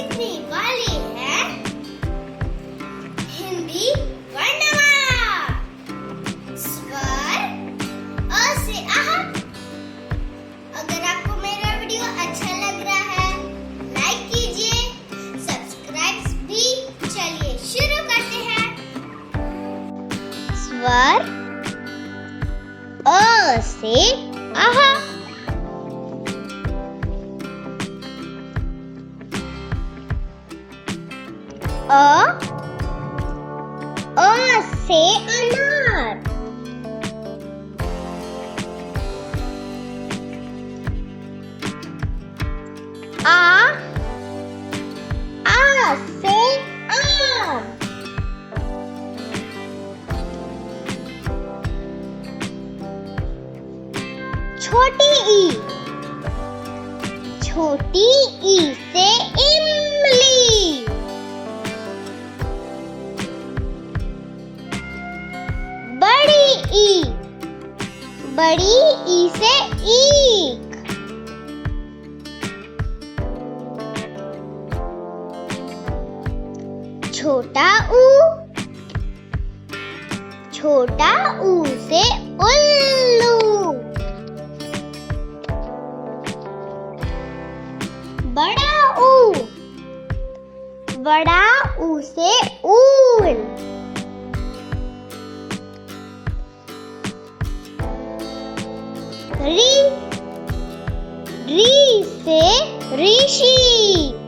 सीखने वाले हैं हिंदी वर्णमाला। स्वर अ से आह। अगर आपको मेरा वीडियो अच्छा लग रहा है लाइक कीजिए, सब्सक्राइब भी। चलिए शुरू करते हैं। स्वर अ से आह। अ से अनार। आ से आम। छोटी ई से इमली। बड़ी ई से ईख। छोटा ऊ से उल्लू। बड़ा ऊ से ऊल। री से ऋषि।